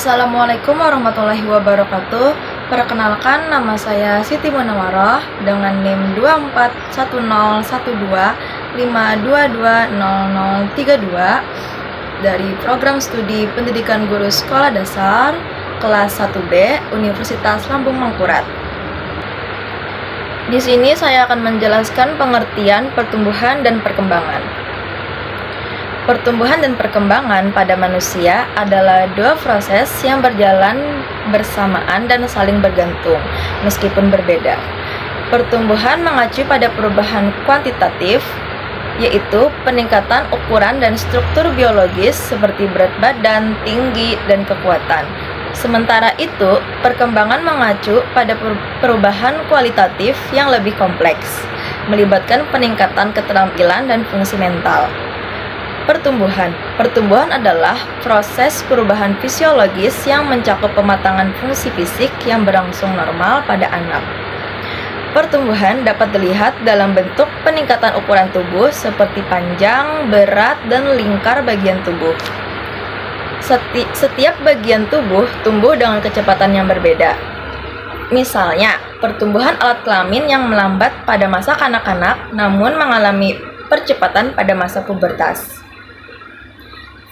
Assalamualaikum warahmatullahi wabarakatuh. Perkenalkan, nama saya Siti Munawaroh dengan NIM 241012520032 dari Program Studi Pendidikan Guru Sekolah Dasar kelas 1B Universitas Lambung Mangkurat. Di sini saya akan menjelaskan pengertian pertumbuhan dan perkembangan. Pertumbuhan dan perkembangan pada manusia adalah dua proses yang berjalan bersamaan dan saling bergantung, meskipun berbeda. Pertumbuhan mengacu pada perubahan kuantitatif, yaitu peningkatan ukuran dan struktur biologis seperti berat badan, tinggi, dan kekuatan. Sementara itu, perkembangan mengacu pada perubahan kualitatif yang lebih kompleks, melibatkan peningkatan keterampilan dan fungsi mental. Pertumbuhan adalah proses perubahan fisiologis yang mencakup pematangan fungsi fisik yang berlangsung normal pada anak. Pertumbuhan dapat dilihat dalam bentuk peningkatan ukuran tubuh seperti panjang, berat, dan lingkar bagian tubuh. Setiap bagian tubuh tumbuh dengan kecepatan yang berbeda. Misalnya, pertumbuhan alat kelamin yang melambat pada masa kanak-kanak namun mengalami percepatan pada masa pubertas.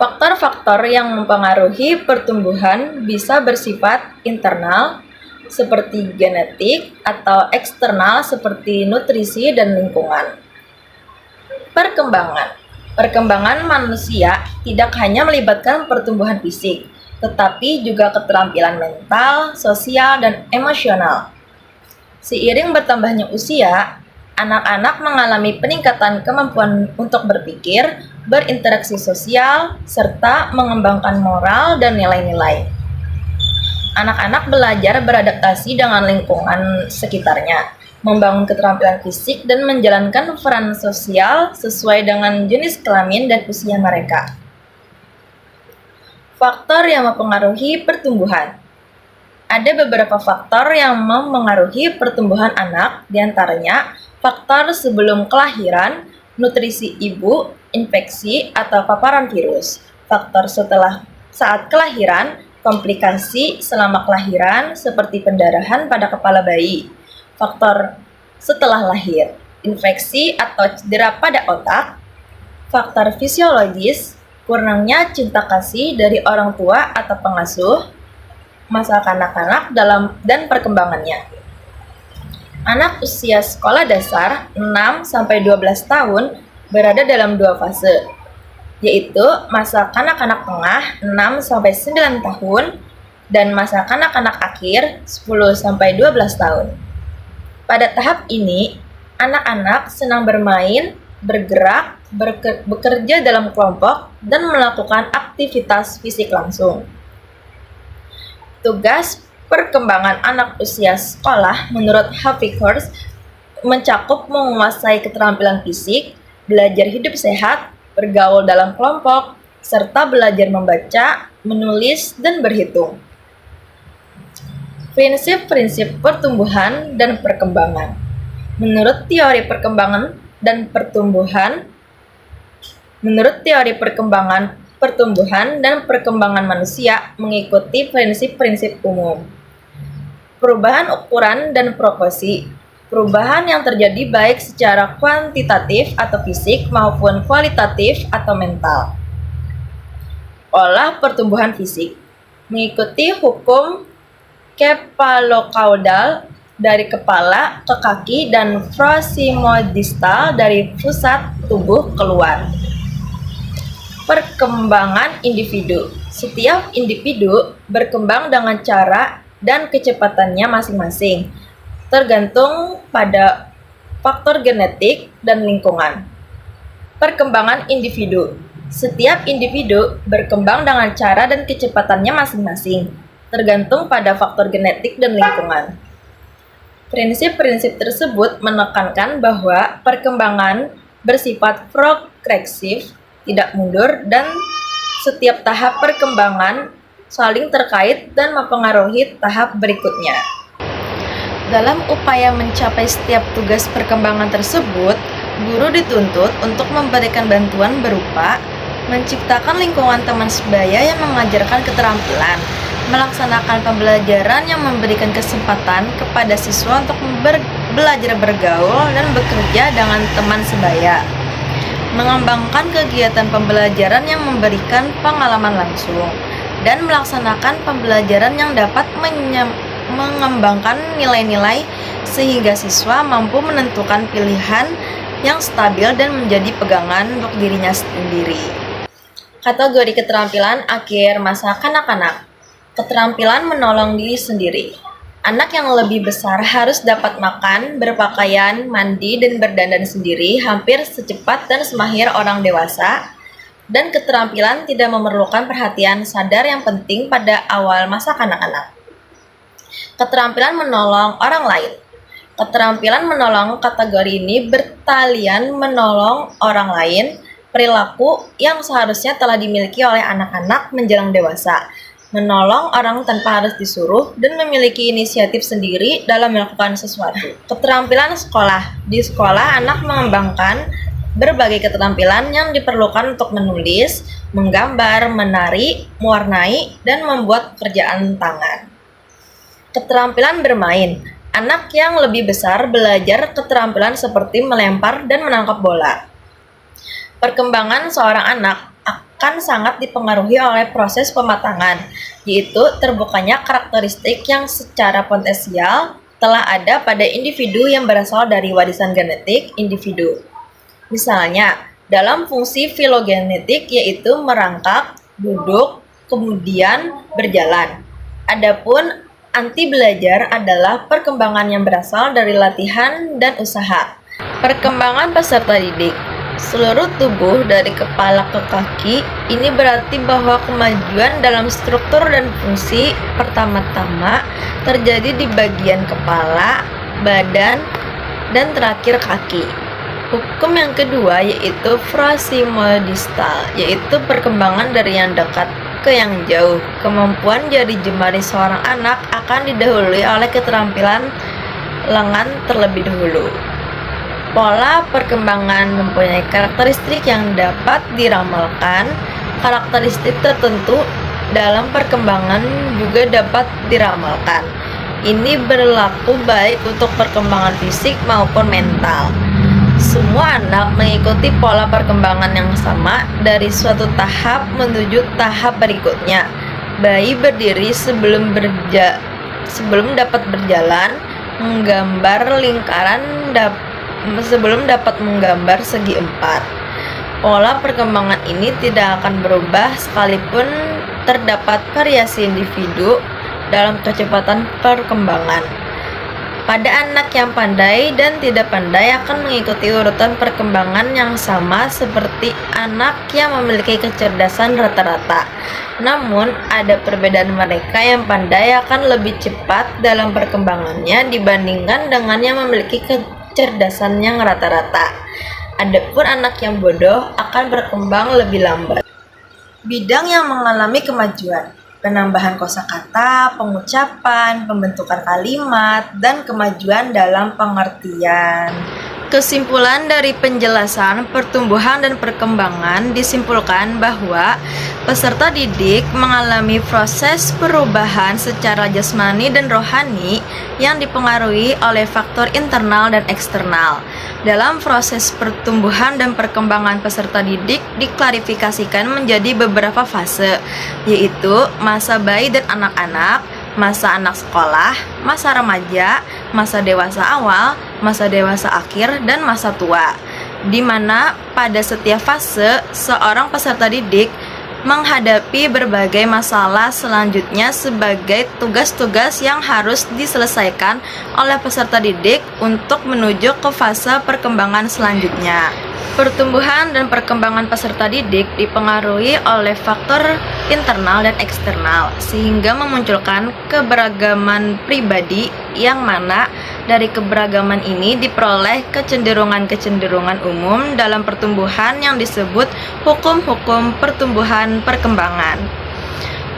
Faktor-faktor yang mempengaruhi pertumbuhan bisa bersifat internal seperti genetik atau eksternal seperti nutrisi dan lingkungan. Perkembangan manusia tidak hanya melibatkan pertumbuhan fisik, tetapi juga keterampilan mental, sosial, dan emosional. Seiring bertambahnya usia, anak-anak mengalami peningkatan kemampuan untuk berpikir, berinteraksi sosial, serta mengembangkan moral dan nilai-nilai. Anak-anak belajar beradaptasi dengan lingkungan sekitarnya, membangun keterampilan fisik, dan menjalankan peran sosial sesuai dengan jenis kelamin dan usia mereka. Faktor yang mempengaruhi pertumbuhan. Ada beberapa faktor yang mempengaruhi pertumbuhan anak, diantaranya faktor sebelum kelahiran, nutrisi ibu, infeksi atau paparan virus. Faktor saat kelahiran, komplikasi selama kelahiran seperti pendarahan pada kepala bayi. Faktor setelah lahir, infeksi atau cedera pada otak. Faktor fisiologis, kurangnya cinta kasih dari orang tua atau pengasuh. Masa kanak-kanak dan perkembangannya. Anak usia sekolah dasar 6-12 tahun berada dalam dua fase, yaitu masa kanak-kanak tengah 6-9 tahun dan masa kanak-kanak akhir 10-12 tahun. Pada tahap ini, anak-anak senang bermain, bergerak, bekerja dalam kelompok, dan melakukan aktivitas fisik langsung. Tugas perkembangan anak usia sekolah menurut Havikhurst mencakup menguasai keterampilan fisik, belajar hidup sehat, bergaul dalam kelompok, serta belajar membaca, menulis, dan berhitung. Prinsip-prinsip pertumbuhan dan perkembangan. Menurut teori perkembangan dan perkembangan manusia mengikuti prinsip-prinsip umum. Perubahan ukuran dan proporsi. Perubahan yang terjadi baik secara kuantitatif atau fisik maupun kualitatif atau mental. Olah pertumbuhan fisik mengikuti hukum kepalokaudal dari kepala ke kaki dan prosimodistal dari pusat tubuh keluar. Perkembangan individu. Setiap individu berkembang dengan cara dan kecepatannya masing-masing, tergantung pada faktor genetik dan lingkungan. Perkembangan individu. Setiap individu berkembang dengan cara dan kecepatannya masing-masing, tergantung pada faktor genetik dan lingkungan. Prinsip-prinsip tersebut menekankan bahwa perkembangan bersifat progresif, tidak mundur, dan setiap tahap perkembangan saling terkait dan mempengaruhi tahap berikutnya. Dalam upaya mencapai setiap tugas perkembangan tersebut, guru dituntut untuk memberikan bantuan berupa menciptakan lingkungan teman sebaya yang mengajarkan keterampilan, melaksanakan pembelajaran yang memberikan kesempatan kepada siswa untuk belajar bergaul dan bekerja dengan teman sebaya, mengembangkan kegiatan pembelajaran yang memberikan pengalaman langsung, dan melaksanakan pembelajaran yang dapat mengembangkan nilai-nilai sehingga siswa mampu menentukan pilihan yang stabil dan menjadi pegangan untuk dirinya sendiri. Kategori keterampilan akhir masa kanak-kanak. Keterampilan menolong diri sendiri. Anak yang lebih besar harus dapat makan, berpakaian, mandi, dan berdandan sendiri hampir secepat dan semahir orang dewasa, dan keterampilan tidak memerlukan perhatian sadar yang penting pada awal masa kanak-kanak. Keterampilan menolong orang lain. Keterampilan menolong kategori ini bertalian menolong orang lain, perilaku yang seharusnya telah dimiliki oleh anak-anak menjelang dewasa, menolong orang tanpa harus disuruh, dan memiliki inisiatif sendiri dalam melakukan sesuatu. Keterampilan sekolah. Di sekolah, anak mengembangkan berbagai keterampilan yang diperlukan untuk menulis, menggambar, menari, mewarnai, dan membuat pekerjaan tangan. Keterampilan bermain. Anak yang lebih besar belajar keterampilan seperti melempar dan menangkap bola. Perkembangan seorang anak akan sangat dipengaruhi oleh proses pematangan, yaitu terbukanya karakteristik yang secara potensial telah ada pada individu yang berasal dari warisan genetik individu. Misalnya, dalam fungsi filogenetik yaitu merangkak, duduk, kemudian berjalan. Adapun anti belajar adalah perkembangan yang berasal dari latihan dan usaha. Perkembangan peserta didik. Seluruh tubuh dari kepala ke kaki, ini berarti bahwa kemajuan dalam struktur dan fungsi pertama-tama terjadi di bagian kepala, badan, dan terakhir kaki. Hukum yang kedua yaitu prosimodistal, yaitu perkembangan dari yang dekat ke yang jauh. Kemampuan jari jemari seorang anak akan didahului oleh keterampilan lengan terlebih dahulu. Pola perkembangan mempunyai karakteristik yang dapat diramalkan. Karakteristik tertentu dalam perkembangan juga dapat diramalkan. Ini berlaku baik untuk perkembangan fisik maupun mental. Semua anak mengikuti pola perkembangan yang sama dari suatu tahap menuju tahap berikutnya. Bayi berdiri sebelum dapat berjalan, menggambar lingkaran sebelum dapat menggambar segi empat. Pola perkembangan ini tidak akan berubah sekalipun terdapat variasi individu dalam kecepatan perkembangan. Pada anak yang pandai dan tidak pandai akan mengikuti urutan perkembangan yang sama seperti anak yang memiliki kecerdasan rata-rata. Namun, ada perbedaan. Mereka yang pandai akan lebih cepat dalam perkembangannya dibandingkan dengan yang memiliki kecerdasan yang rata-rata. Adapun anak yang bodoh akan berkembang lebih lambat. Bidang yang mengalami kemajuan. Penambahan kosakata, pengucapan, pembentukan kalimat, dan kemajuan dalam pengertian. Kesimpulan dari penjelasan pertumbuhan dan perkembangan disimpulkan bahwa peserta didik mengalami proses perubahan secara jasmani dan rohani yang dipengaruhi oleh faktor internal dan eksternal. Dalam proses pertumbuhan dan perkembangan peserta didik diklarifikasikan menjadi beberapa fase, yaitu masa bayi dan anak-anak, masa anak sekolah, masa remaja, masa dewasa awal, masa dewasa akhir, dan masa tua, di mana pada setiap fase seorang peserta didik menghadapi berbagai masalah selanjutnya sebagai tugas-tugas yang harus diselesaikan oleh peserta didik untuk menuju ke fase perkembangan selanjutnya. Pertumbuhan dan perkembangan peserta didik dipengaruhi oleh faktor internal dan eksternal, sehingga memunculkan keberagaman pribadi yang mana dari keberagaman ini diperoleh kecenderungan-kecenderungan umum dalam pertumbuhan yang disebut hukum-hukum pertumbuhan perkembangan.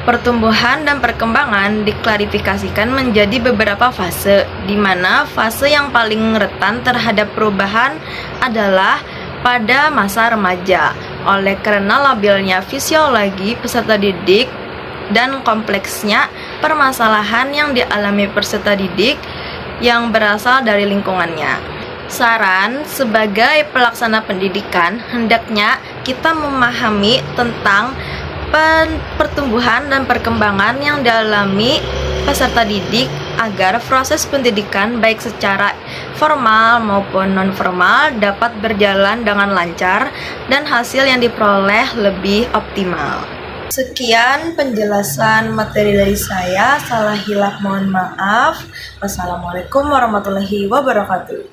Pertumbuhan dan perkembangan diklarifikasikan menjadi beberapa fase, di mana fase yang paling rentan terhadap perubahan adalah pada masa remaja. Oleh karena labilnya fisiologi peserta didik dan kompleksnya permasalahan yang dialami peserta didik yang berasal dari lingkungannya. Saran, sebagai pelaksana pendidikan, hendaknya kita memahami tentang pertumbuhan dan perkembangan yang dialami peserta didik agar proses pendidikan baik secara formal maupun non-formal dapat berjalan dengan lancar dan hasil yang diperoleh lebih optimal. Sekian penjelasan materi dari saya. Salah hilaf mohon maaf. Wassalamualaikum warahmatullahi wabarakatuh.